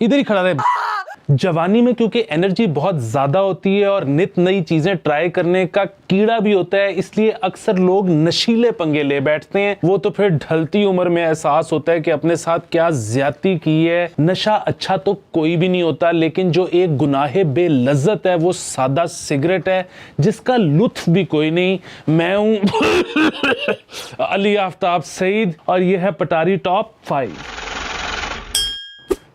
इधर ही खड़ा रहे। जवानी में क्योंकि एनर्जी बहुत ज्यादा होती है और नित नई चीजें ट्राई करने का कीड़ा भी होता है, इसलिए अक्सर लोग नशीले पंगे ले बैठते हैं। वो तो फिर ढलती उम्र में एहसास होता है कि अपने साथ क्या ज्यादती की है। नशा अच्छा तो कोई भी नहीं होता, लेकिन जो एक गुनाहे बेलज्जत है वो सादा सिगरेट है, जिसका लुत्फ भी कोई नहीं। मैं हूं अली आफ्ताब सईद और यह है पटारी टॉप 5।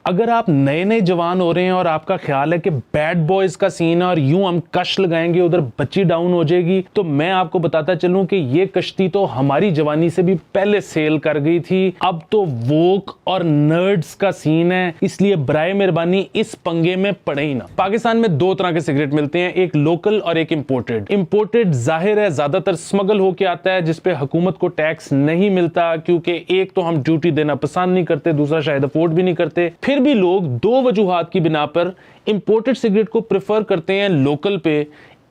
अगर आप नए नए जवान हो रहे हैं और आपका ख्याल है कि बैड बॉयज का सीन है और यूं हम कश लगाएंगे उधर बच्ची डाउन हो जाएगी, तो मैं आपको बताता चलूं कि ये कश्ती तो हमारी जवानी से भी पहले सेल कर गई थी। अब तो वोक और नर्ड्स का सीन है, इसलिए बराए मेहरबानी इस पंगे में पड़े ही ना। पाकिस्तान में दो तरह के सिगरेट मिलते हैं, एक लोकल और एक इंपोर्टेड। इंपोर्टेड जाहिर है ज्यादातर स्मगल होके आता है, जिसपे हुकूमत को टैक्स नहीं मिलता, क्योंकि एक तो हम ड्यूटी देना पसंद नहीं करते, दूसरा शायद अफोर्ड भी नहीं करते। फिर भी लोग दो वजूहात की बिना पर इंपोर्टेड सिगरेट को प्रेफर करते हैं लोकल पे।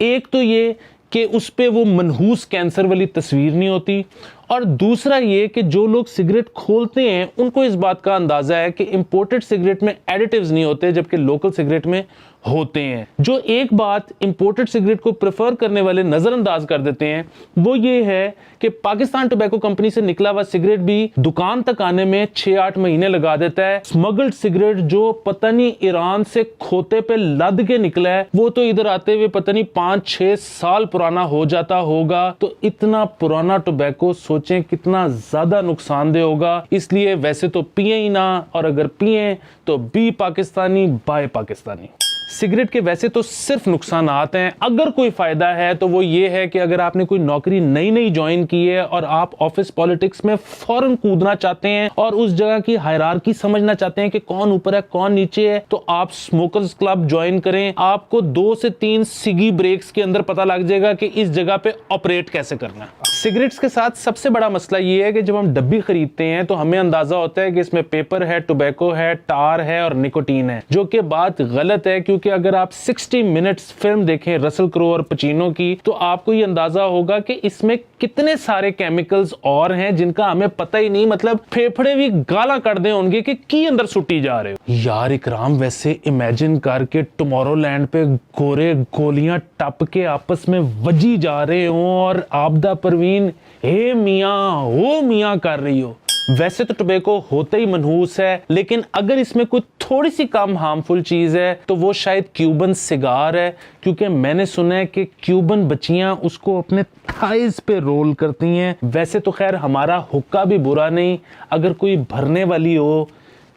एक तो ये कि उस पे वो मनहूस कैंसर वाली तस्वीर नहीं होती, और दूसरा ये कि जो लोग सिगरेट खोलते हैं उनको इस बात का अंदाजा है कि इंपोर्टेड सिगरेट में एडिटिव्स नहीं होते, जबकि लोकल सिगरेट में होते हैं। जो एक बात इंपोर्टेड सिगरेट को प्रेफर करने वाले नजरअंदाज कर देते हैं वो ये है कि पाकिस्तान टोबैको कंपनी से निकला हुआ सिगरेट भी दुकान तक आने में 6-8 महीने लगा देता है। स्मगल्ड सिगरेट जो पता नहीं ईरान से खोते पे लद के निकला है, वो तो इधर आते हुए पता नहीं 5-6 साल पुराना हो जाता होगा। तो इतना पुराना टोबैको सोचें कितना ज्यादा नुकसानदेह होगा। इसलिए वैसे तो पिए ही ना, और अगर पिए तो be Pakistani buy Pakistani. Cigarette के वैसे तो सिर्फ नुकसानात हैं, अगर कोई फायदा है तो वो ये है कि अगर आपने कोई नौकरी नई नई ज्वाइन की है और आप ऑफिस पॉलिटिक्स में फौरन कूदना चाहते हैं और उस जगह की हायरार्की समझना चाहते हैं कि कौन ऊपर है कौन नीचे है, तो आप स्मोकर्स क्लब ज्वाइन करें। आपको 2 से 3 सिगी ब्रेक्स के अंदर पता लग जाएगा कि इस जगह पे ऑपरेट कैसे करना है। सिगरेट्स के साथ सबसे बड़ा मसला ये है कि जब हम डब्बी खरीदते हैं तो हमें अंदाजा होता है कि इसमें पेपर है, टोबैको है, टार है और निकोटीन है, जो कि बात गलत है। क्योंकि अगर आप 60 मिनट्स फिल्म देखें रसल क्रो और पचीनो की, तो आपको ये अंदाजा होगा कि इसमें कितने सारे केमिकल्स और हैं जिनका हमें पता ही नहीं। मतलब फेफड़े भी गाला कर दे होंगे कि की अंदर सुटी जा रहे हो। यार इकराम, वैसे इमेजिन करके टुमारोलैंड पे गोरे गोलियां टप के आपस में वजी जा रहे हो और आपदा परवीन हे मियां ओ मियां कर रही हो। वैसे तो टोबैको होते ही मनहूस है, लेकिन अगर इसमें कोई थोड़ी सी कम हार्मफुल चीज है तो वो शायद क्यूबन सिगार है, क्योंकि मैंने सुना है कि क्यूबन बच्चियां उसको अपने थाइज पे रोल करती हैं। वैसे तो खैर हमारा हुक्का भी बुरा नहीं, अगर कोई भरने वाली हो।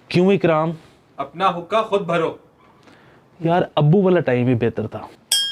क्यों इकराम? अपना हुक्का खुद भरो। यार अब्बू वाला टाइम ही बेहतर था।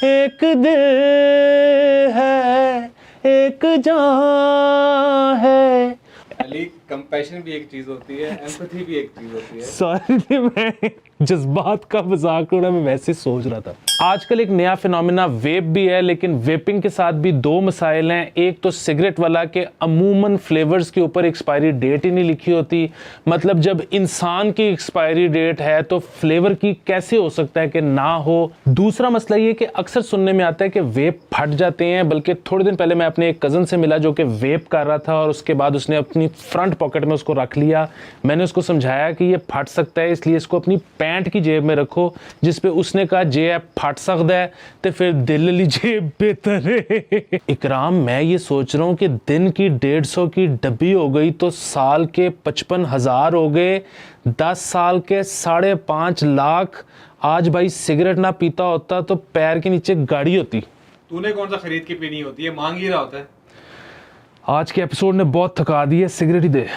एक दिल है एक जान है। अली, कंपैशन भी एक चीज होती है, एम्पैथी भी एक चीज होती है। सॉरी, मैं जज्बात का मजाक उड़ा, मैं वैसे सोच रहा था। आजकल एक नया फिनोमेना वेप भी है, लेकिन वेपिंग के साथ भी 2 मसाइल हैं। एक तो सिगरेट वाला के अमूमन फ्लेवर्स के ऊपर एक्सपायरी डेट ही नहीं लिखी होती। मतलब जब इंसान की एक्सपायरी डेट है तो फ्लेवर की कैसे हो सकता है कि ना हो। दूसरा मसला ये कि अक्सर सुनने में आता है कि वेप फट जाते हैं। बल्कि थोड़े दिन पहले मैं अपने एक कजन से मिला जो कि वेप कर रहा था और उसके बाद उसने अपनी फ्रंट पॉकेट में उसको रख लिया। मैंने उसको समझाया कि ये फट सकता है, इसलिए इसको अपनी पैंट की जेब में रखो, जिसपे उसने कहा जे फट सकता है तो फिर दिल ली जेब बेहतर है। इकराम, मैं ये सोच रहा हूँ कि दिन की 150 की डब्बी हो गई तो साल के 55,000 हो गए, 10 साल के 5.5 लाख। आज भाई सिगरेट ना पीता होता तो पैर के नीचे गाड़ी होती। तूने कौन सा खरीद के पीनी होती है, मांग ही रहा होता है। आज के एपिसोड ने बहुत थका दी है, सिगरेट ही दे।